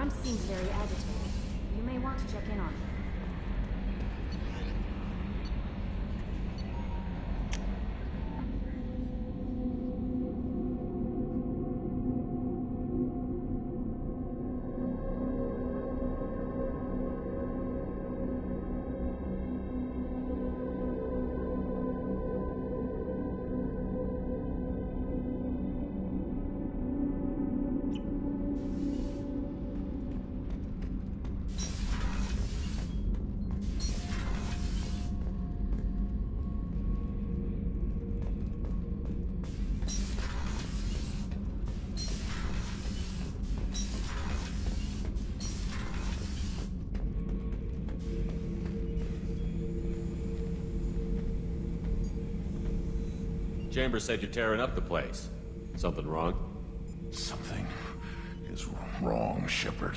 grunt seems very agitated. You may want to check in on him. Chambers said you're tearing up the place. Something wrong? Something is wrong, Shepard.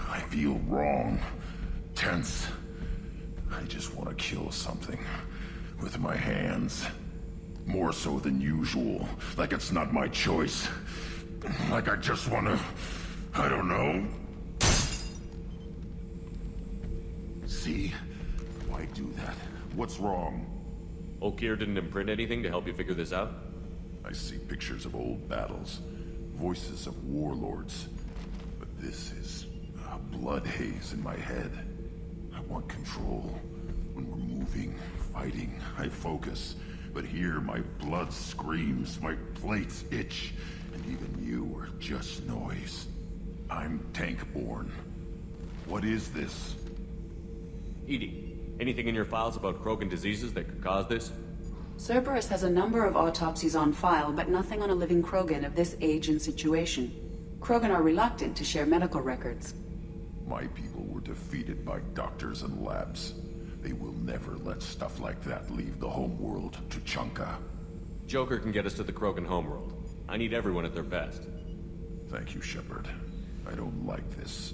I feel wrong. Tense. I just want to kill something. With my hands. More so than usual. Like it's not my choice. Like I just want to... I don't know. See? Why do that? What's wrong? Okier didn't imprint anything to help you figure this out? I see pictures of old battles, voices of warlords, but this is a blood haze in my head. I want control. When we're moving, fighting, I focus. But here my blood screams, my plates itch, and even you are just noise. I'm tank-born. What is this? EDI, anything in your files about Krogan diseases that could cause this? Cerberus has a number of autopsies on file, but nothing on a living Krogan of this age and situation. Krogan are reluctant to share medical records. My people were defeated by doctors and labs. They will never let stuff like that leave the homeworld to Chunka. Joker can get us to the Krogan homeworld. I need everyone at their best. Thank you, Shepard. I don't like this.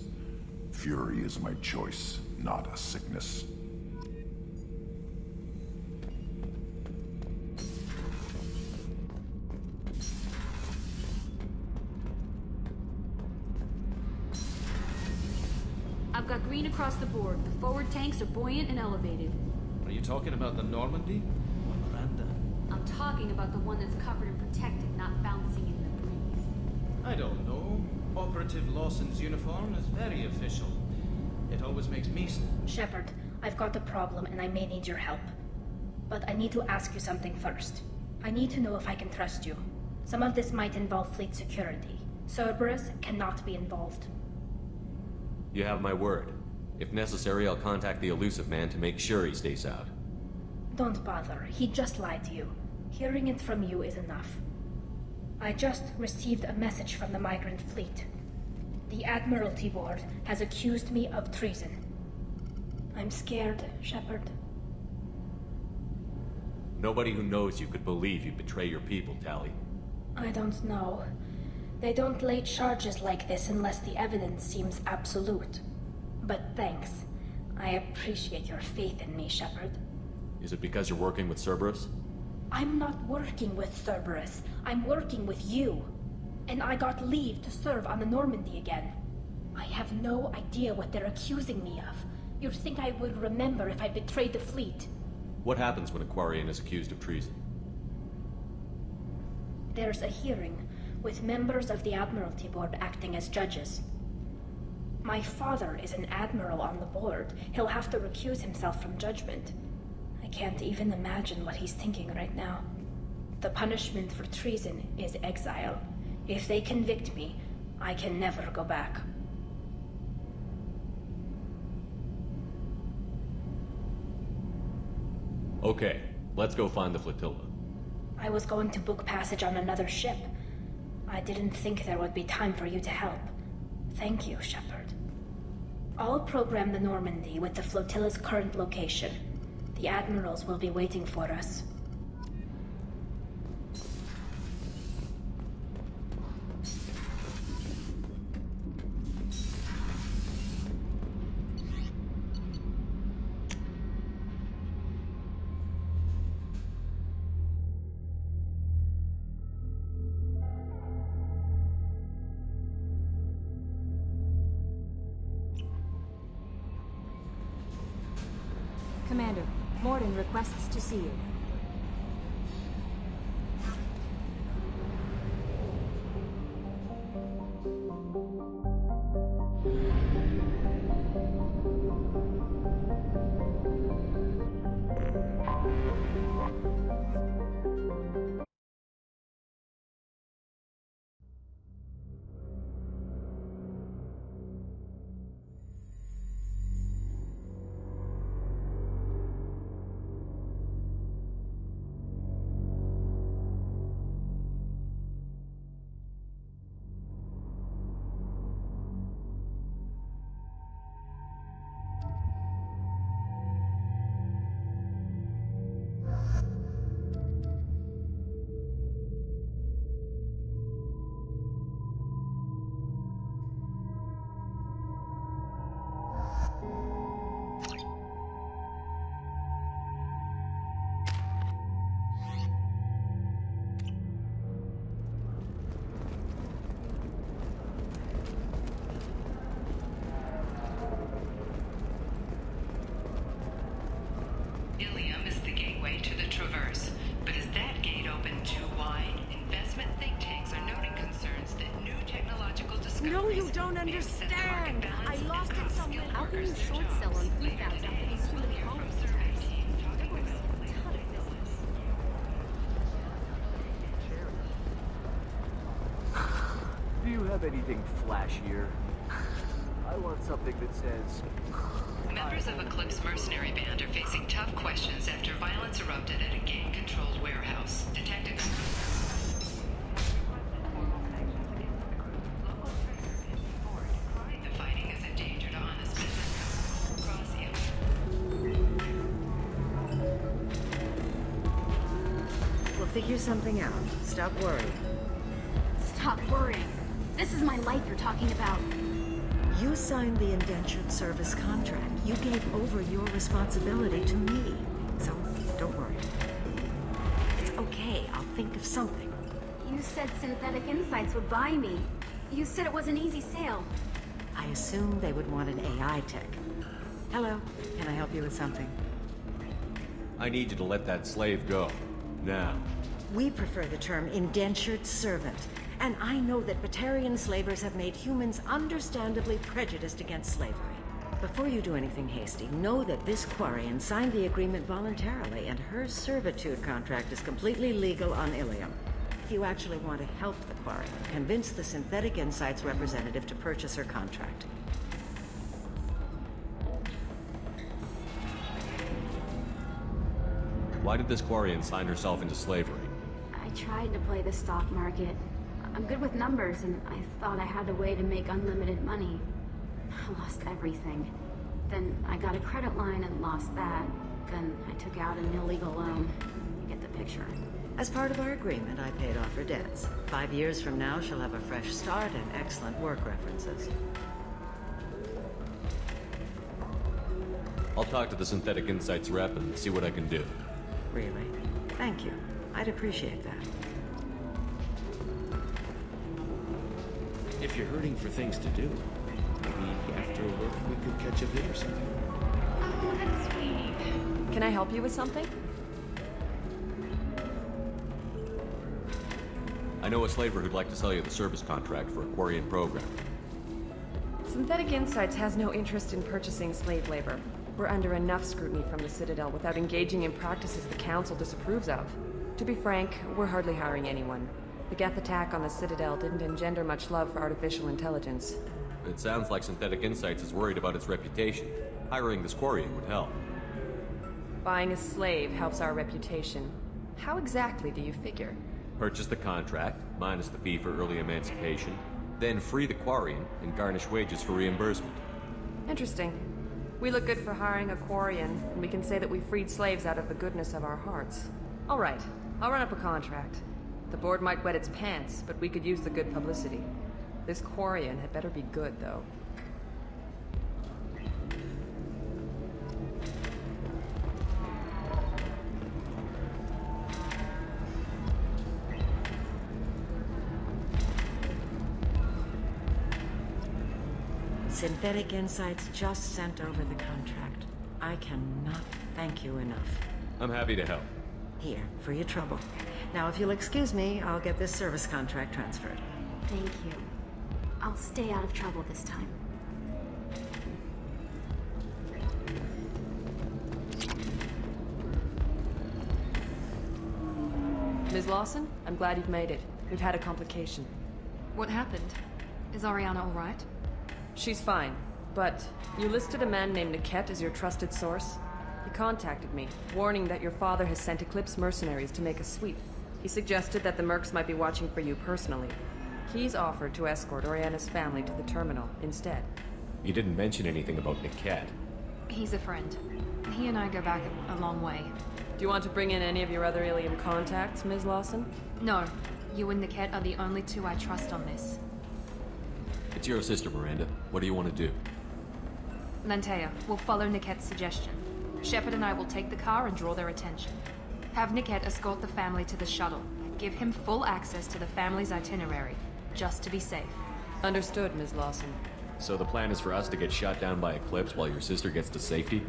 Fury is my choice, not a sickness. I've got green across the board. The forward tanks are buoyant and elevated. Are you talking about the Normandy? Or Miranda? I'm talking about the one that's covered and protected, not bouncing in the breeze. I don't know. Operative Lawson's uniform is very official. It always makes me sad. Shepard, I've got a problem and I may need your help. But I need to ask you something first. I need to know if I can trust you. Some of this might involve fleet security. Cerberus cannot be involved. You have my word. If necessary, I'll contact the elusive man to make sure he stays out. Don't bother. He just lied to you. Hearing it from you is enough. I just received a message from the migrant fleet. The Admiralty Board has accused me of treason. I'm scared, Shepard. Nobody who knows you could believe you'd betray your people, Tali. I don't know. They don't lay charges like this unless the evidence seems absolute. But thanks. I appreciate your faith in me, Shepard. Is it because you're working with Cerberus? I'm not working with Cerberus. I'm working with you. And I got leave to serve on the Normandy again. I have no idea what they're accusing me of. You'd think I would remember if I betrayed the fleet. What happens when a Quarian is accused of treason? There's a hearing, with members of the Admiralty Board acting as judges. My father is an admiral on the board. He'll have to recuse himself from judgment. I can't even imagine what he's thinking right now. The punishment for treason is exile. If they convict me, I can never go back. Okay, let's go find the flotilla. I was going to book passage on another ship. I didn't think there would be time for you to help. Thank you, Shepard. I'll program the Normandy with the flotilla's current location. The admirals will be waiting for us. Commander, Morden requests to see you. Ilium is the gateway to the Traverse, but is that gate open too wide? Investment think tanks are noting concerns that new technological discoveries... No, you don't understand! I lost it somewhere. How can you short sell on 3,000 after these human prototypes? There was a ton of business. Do you have anything flashier? I want something that says... Members of Eclipse mercenary band are facing tough questions after violence erupted at a gang-controlled warehouse. Detectives... The fighting is a danger to honest business. Across We'll figure something out. Stop worrying. Stop worrying. This is my life you're talking about. You signed the indentured service contract. You gave over your responsibility to me. So, don't worry. It's okay. I'll think of something. You said Synthetic Insights would buy me. You said it was an easy sale. I assumed they would want an AI tech. Hello. Can I help you with something? I need you to let that slave go. Now. We prefer the term indentured servant. And I know that Batarian slavers have made humans understandably prejudiced against slavery. Before you do anything hasty, know that this Quarian signed the agreement voluntarily, and her servitude contract is completely legal on Ilium. If you actually want to help the Quarian, convince the Synthetic Insights representative to purchase her contract. Why did this Quarian sign herself into slavery? I tried to play the stock market. I'm good with numbers, and I thought I had a way to make unlimited money. I lost everything. Then I got a credit line and lost that. Then I took out an illegal loan. You get the picture. As part of our agreement, I paid off her debts. 5 years from now, she'll have a fresh start and excellent work references. I'll talk to the Synthetic Insights rep and see what I can do. Really? Thank you. I'd appreciate that. If you're hurting for things to do, maybe after work we could catch a vid or something. Oh, that's sweet. Can I help you with something? I know a slaver who'd like to sell you the service contract for a Quarian program. Synthetic Insights has no interest in purchasing slave labor. We're under enough scrutiny from the Citadel without engaging in practices the Council disapproves of. To be frank, we're hardly hiring anyone. The Geth attack on the Citadel didn't engender much love for artificial intelligence. It sounds like Synthetic Insights is worried about its reputation. Hiring this Quarian would help. Buying a slave helps our reputation. How exactly do you figure? Purchase the contract, minus the fee for early emancipation, then free the Quarian and garnish wages for reimbursement. Interesting. We look good for hiring a Quarian, and we can say that we freed slaves out of the goodness of our hearts. All right, I'll run up a contract. The board might wet its pants, but we could use the good publicity. This Quarian had better be good, though. Synthetic Insights just sent over the contract. I cannot thank you enough. I'm happy to help. Here, for your trouble. Now, if you'll excuse me, I'll get this service contract transferred. Thank you. I'll stay out of trouble this time. Ms. Lawson, I'm glad you've made it. We've had a complication. What happened? Is Ariana all right? She's fine, but you listed a man named Niket as your trusted source. He contacted me, warning that your father has sent Eclipse mercenaries to make a sweep. He suggested that the Mercs might be watching for you personally. He's offered to escort Oriana's family to the terminal instead. You didn't mention anything about Niket. He's a friend. He and I go back a long way. Do you want to bring in any of your other Ilium contacts, Ms. Lawson? No. You and Niket are the only two I trust on this. It's your sister, Miranda. What do you want to do? Lantea, we'll follow Niket's suggestion. Shepard and I will take the car and draw their attention. Have Niket escort the family to the shuttle. Give him full access to the family's itinerary, just to be safe. Understood, Ms. Lawson. So the plan is for us to get shot down by Eclipse while your sister gets to safety?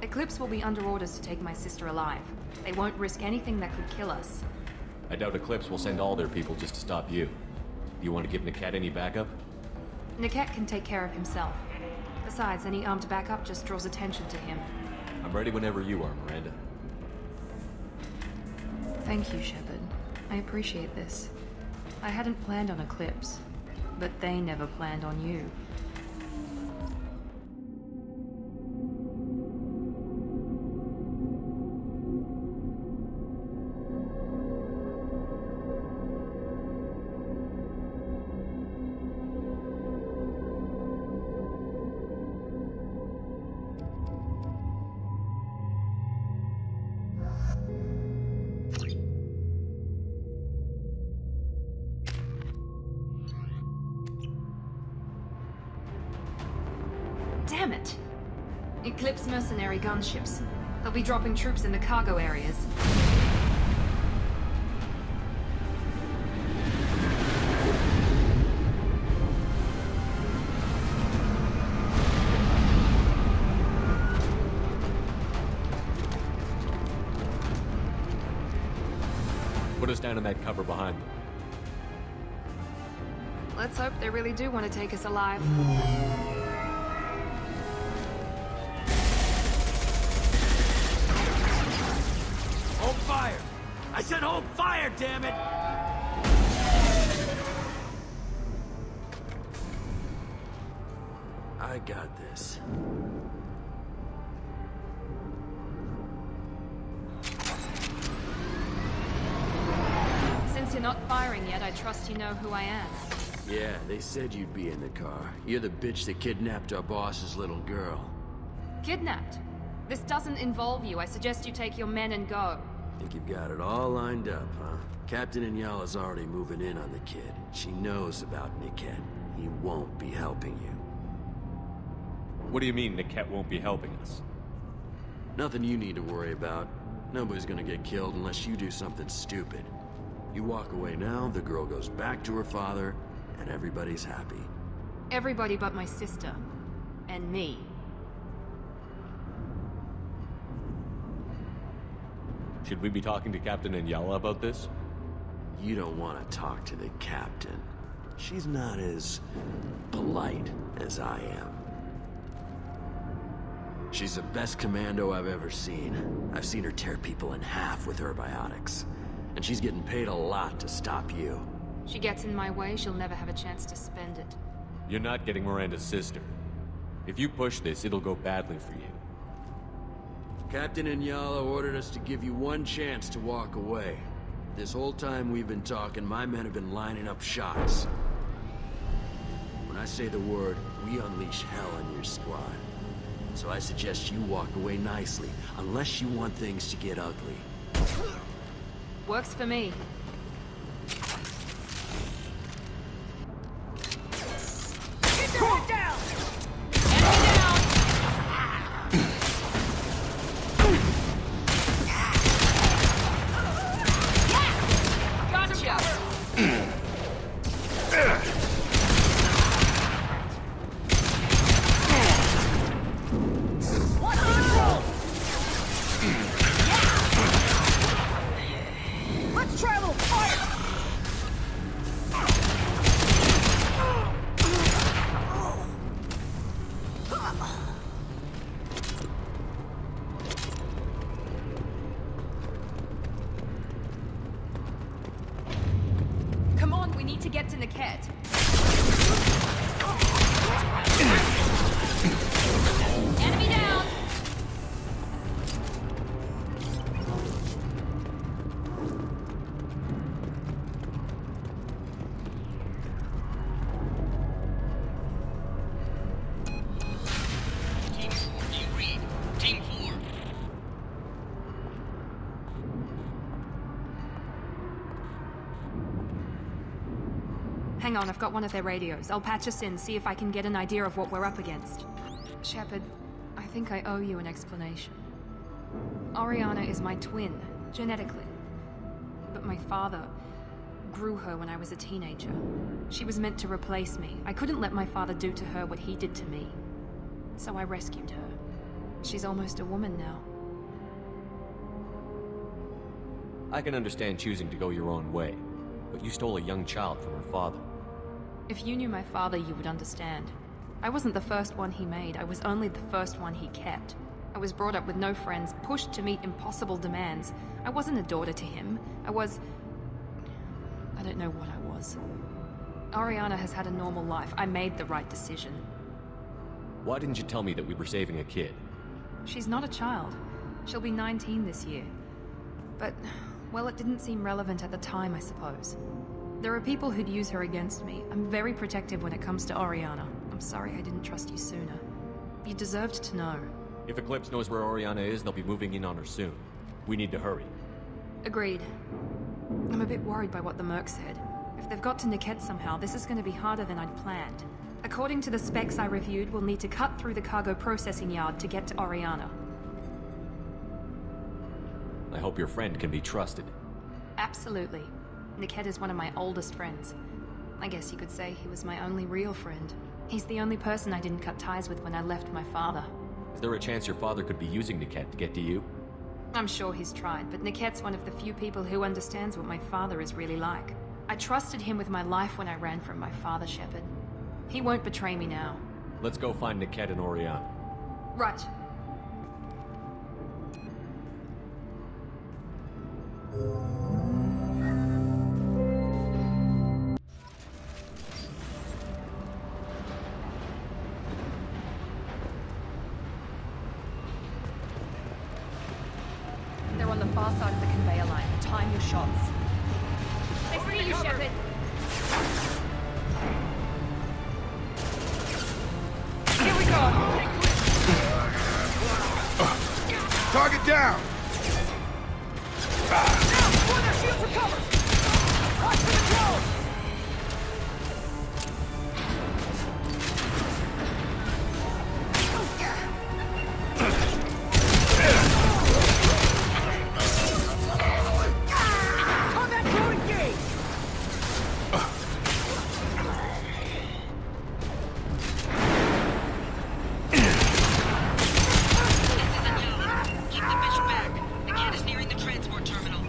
Eclipse will be under orders to take my sister alive. They won't risk anything that could kill us. I doubt Eclipse will send all their people just to stop you. Do you want to give Niket any backup? Niket can take care of himself. Besides, any armed backup just draws attention to him. I'm ready whenever you are, Miranda. Thank you, Shepard. I appreciate this. I hadn't planned on Eclipse, but they never planned on you. Damn it! Eclipse mercenary gunships. They'll be dropping troops in the cargo areas. Put us down in that cover behind them. Let's hope they really do want to take us alive. Hold fire! I said hold fire, damn it! I got this. Since you're not firing yet, I trust you know who I am. Yeah, they said you'd be in the car. You're the bitch that kidnapped our boss's little girl. Kidnapped? This doesn't involve you. I suggest you take your men and go. Think you've got it all lined up, huh? Captain Inyala's already moving in on the kid. She knows about Niket. He won't be helping you. What do you mean Niket won't be helping us? Nothing you need to worry about. Nobody's gonna get killed unless you do something stupid. You walk away now, the girl goes back to her father, and everybody's happy. Everybody but my sister. And me. Should we be talking to Captain Inyala about this? You don't want to talk to the captain. She's not as polite as I am. She's the best commando I've ever seen. I've seen her tear people in half with her biotics. And she's getting paid a lot to stop you. She gets in my way, she'll never have a chance to spend it. You're not getting Miranda's sister. If you push this, it'll go badly for you. Captain Inyala ordered us to give you one chance to walk away. This whole time we've been talking, my men have been lining up shots. When I say the word, we unleash hell on your squad. So I suggest you walk away nicely, unless you want things to get ugly. Works for me. Get your head down! Enemy down! Gotcha! One eye! need to get to Niket. Enemy down! Team 4, do you read? Team 4. Hang on, I've got one of their radios. I'll patch us in, see if I can get an idea of what we're up against. Shepard, I think I owe you an explanation. Oriana is my twin, genetically. But my father grew her when I was a teenager. She was meant to replace me. I couldn't let my father do to her what he did to me. So I rescued her. She's almost a woman now. I can understand choosing to go your own way, but you stole a young child from her father. If you knew my father, you would understand. I wasn't the first one he made, I was only the first one he kept. I was brought up with no friends, pushed to meet impossible demands. I wasn't a daughter to him. I don't know what I was. Oriana has had a normal life. I made the right decision. Why didn't you tell me that we were saving a kid? She's not a child. She'll be 19 this year. But, well, it didn't seem relevant at the time, I suppose. There are people who'd use her against me. I'm very protective when it comes to Oriana. I'm sorry I didn't trust you sooner. You deserved to know. If Eclipse knows where Oriana is, they'll be moving in on her soon. We need to hurry. Agreed. I'm a bit worried by what the Merc said. If they've got to Niket somehow, this is going to be harder than I'd planned. According to the specs I reviewed, we'll need to cut through the cargo processing yard to get to Oriana. I hope your friend can be trusted. Absolutely. Niket is one of my oldest friends. I guess you could say he was my only real friend. He's the only person I didn't cut ties with when I left my father. Is there a chance your father could be using Niket to get to you? I'm sure he's tried, but Niket's one of the few people who understands what my father is really like. I trusted him with my life when I ran from my father, Shepard. He won't betray me now. Let's go find Niket and Oriana. Right. They're on the far side of the conveyor line. Time your shots. I see you, Shepard. Here we go. Target down! Before their shields recover! Watch for the drone! Combat drone engaged! Keep the bitch back. The cat is nearing the transport terminal.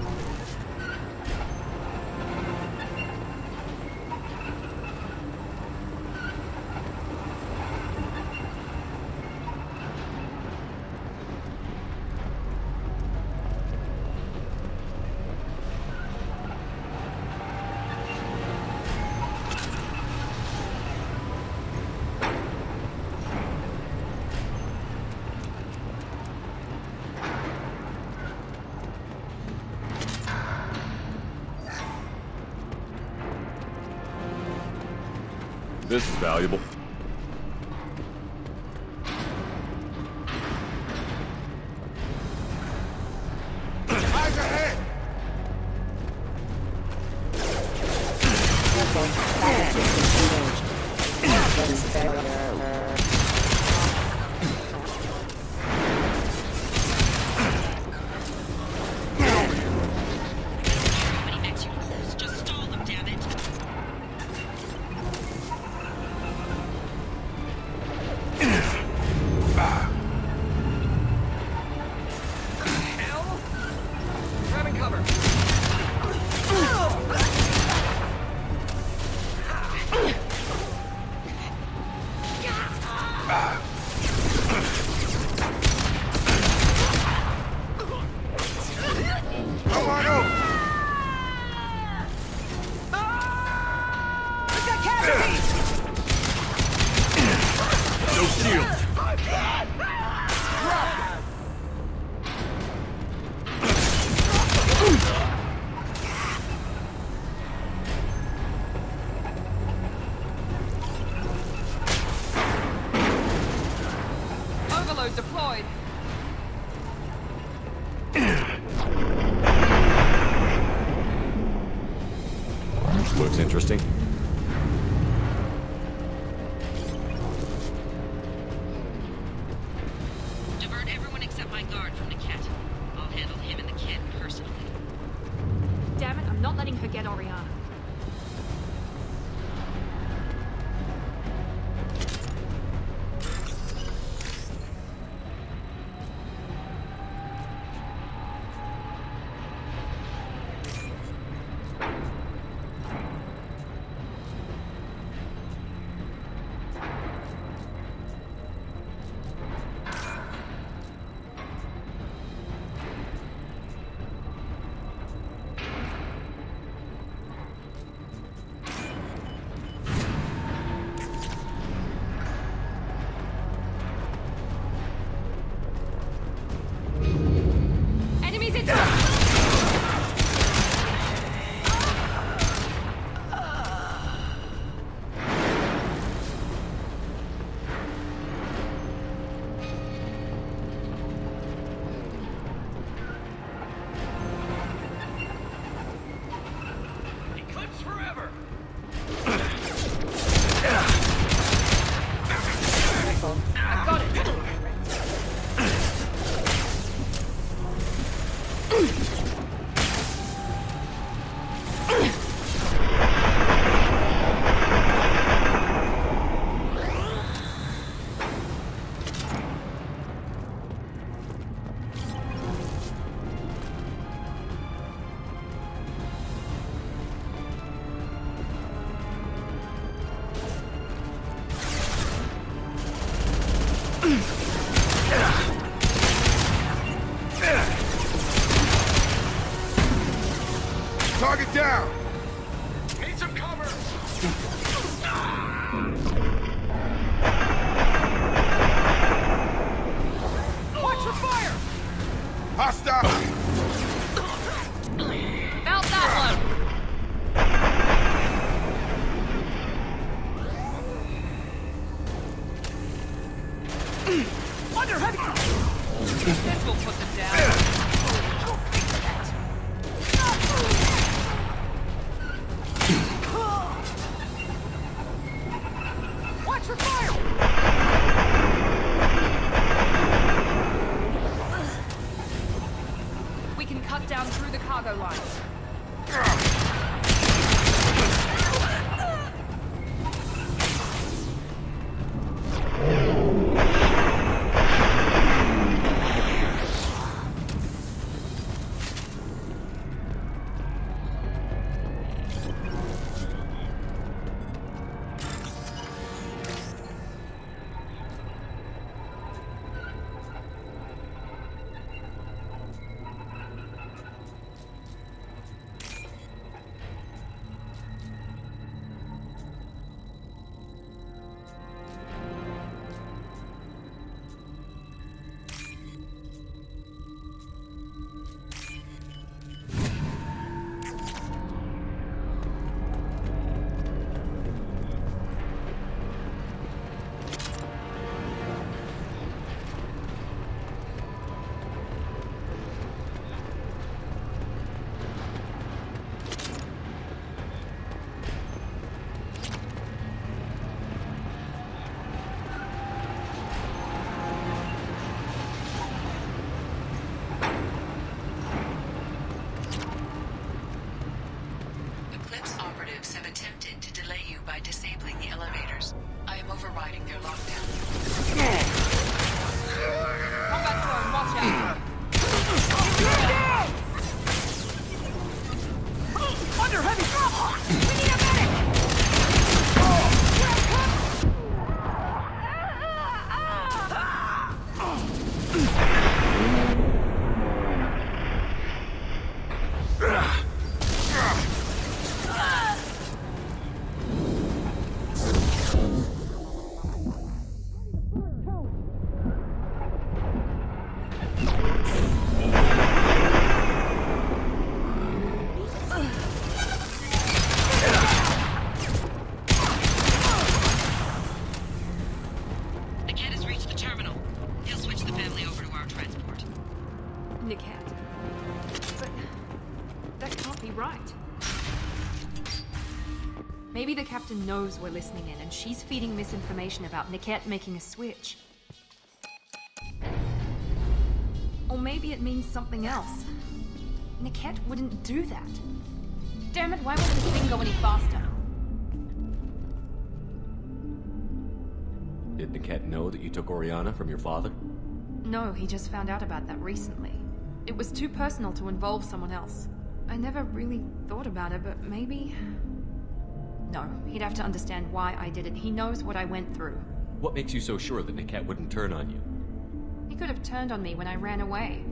This is valuable. Eyes ahead! Nobody makes you fools. Just stall them, damn it. looks interesting. Divert everyone except my guard from Niket. I'll handle him and the kid personally. Damn it, I'm not letting her get Oriana. Target down! Need some cover! Watch your fire! Hostile! Felt that one! Under heavy! This will put them down. Watch your fire! We can cut down through the cargo lines. Maybe the captain knows we're listening in, and she's feeding misinformation about Niket making a switch. Or maybe it means something else. Niket wouldn't do that. Damn it, why won't this thing go any faster? Did Niket know that you took Oriana from your father? No, he just found out about that recently. It was too personal to involve someone else. I never really thought about it, but maybe... No, he'd have to understand why I did it. He knows what I went through. What makes you so sure that Niket wouldn't turn on you? He could have turned on me when I ran away.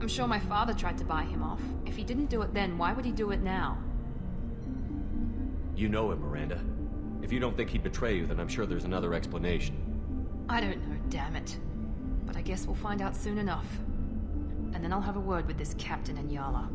I'm sure my father tried to buy him off. If he didn't do it then, why would he do it now? You know him, Miranda. If you don't think he'd betray you, then I'm sure there's another explanation. I don't know, damn it. But I guess we'll find out soon enough. And then I'll have a word with this captain and Yala.